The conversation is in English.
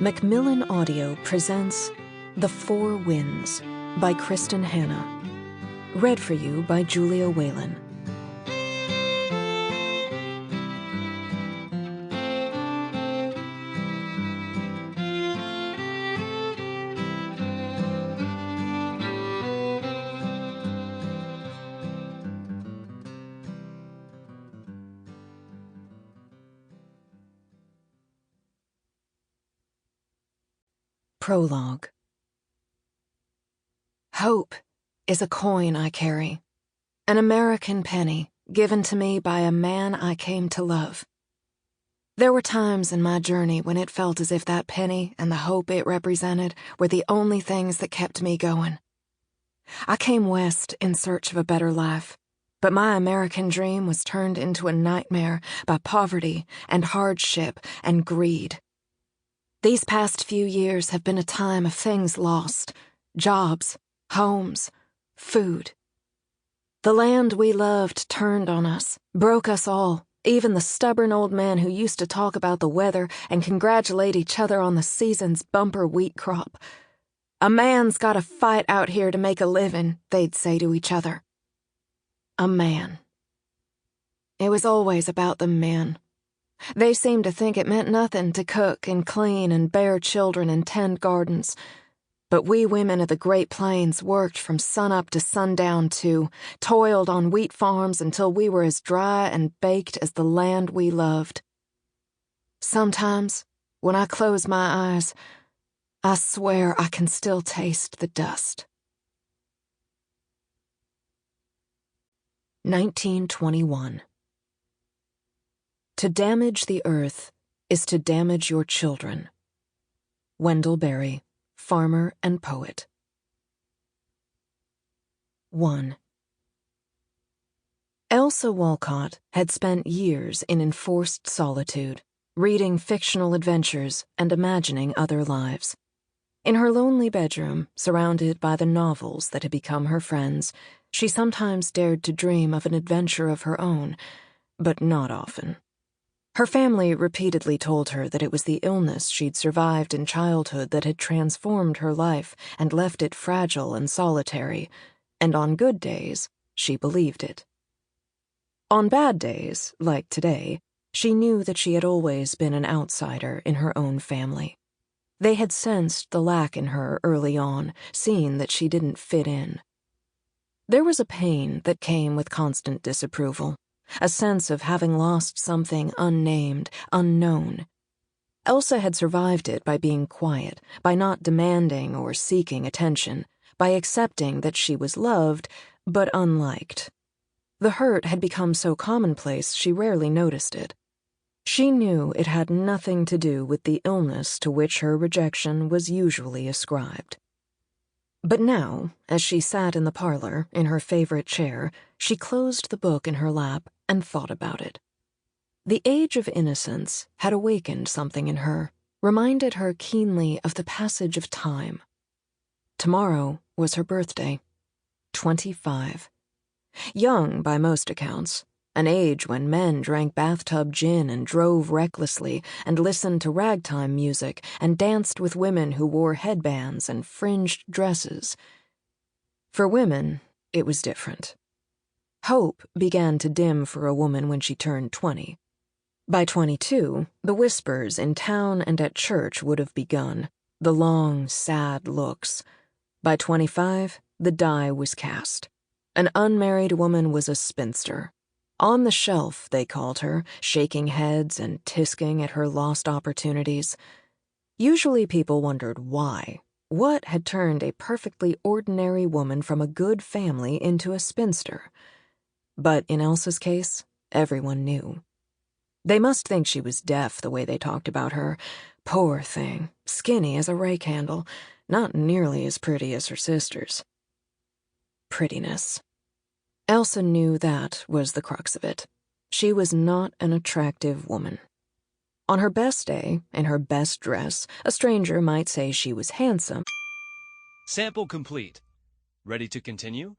Macmillan Audio presents The Four Winds by Kristin Hannah. Read for you by Julia Whelan. Prologue. Hope is a coin I carry, an American penny given to me by a man I came to love. There were times in my journey when it felt as if that penny and the hope it represented were the only things that kept me going. I came west in search of a better life, but my American dream was turned into a nightmare by poverty and hardship and greed. These past few years have been a time of things lost, jobs, homes, food. The land we loved turned on us, broke us all, even the stubborn old men who used to talk about the weather and congratulate each other on the season's bumper wheat crop. A man's got to fight out here to make a living, they'd say to each other. A man. It was always about the men. They seemed to think it meant nothing to cook and clean and bear children and tend gardens. But we women of the Great Plains worked from sunup to sundown too, toiled on wheat farms until we were as dry and baked as the land we loved. Sometimes, when I close my eyes, I swear I can still taste the dust. 1921. To damage the earth is to damage your children. Wendell Berry, farmer and poet. 1. Elsa Walcott had spent years in enforced solitude, reading fictional adventures and imagining other lives. In her lonely bedroom, surrounded by the novels that had become her friends, she sometimes dared to dream of an adventure of her own, but not often. Her family repeatedly told her that it was the illness she'd survived in childhood that had transformed her life and left it fragile and solitary, and on good days, she believed it. On bad days, like today, she knew that she had always been an outsider in her own family. They had sensed the lack in her early on, seen that she didn't fit in. There was a pain that came with constant disapproval. A sense of having lost something unnamed, unknown. Elsa had survived it by being quiet, by not demanding or seeking attention, by accepting that she was loved, but unliked. The hurt had become so commonplace she rarely noticed it. She knew it had nothing to do with the illness to which her rejection was usually ascribed. But now, as she sat in the parlor, in her favorite chair, she closed the book in her lap and thought about it. The age of innocence had awakened something in her, reminded her keenly of the passage of time. Tomorrow was her birthday, 25. Young by most accounts, an age when men drank bathtub gin and drove recklessly and listened to ragtime music and danced with women who wore headbands and fringed dresses. For women, it was different. Hope began to dim for a woman when she turned 20. By 22, the whispers in town and at church would have begun, the long, sad looks. By 25, the die was cast. An unmarried woman was a spinster. On the shelf, they called her, shaking heads and tisking at her lost opportunities. Usually people wondered why. What had turned a perfectly ordinary woman from a good family into a spinster? But in Elsa's case, everyone knew. They must think she was deaf the way they talked about her. Poor thing, skinny as a rake handle, not nearly as pretty as her sisters. Prettiness. Elsa knew that was the crux of it. She was not an attractive woman. On her best day, in her best dress, a stranger might say she was handsome. Sample complete. Ready to continue?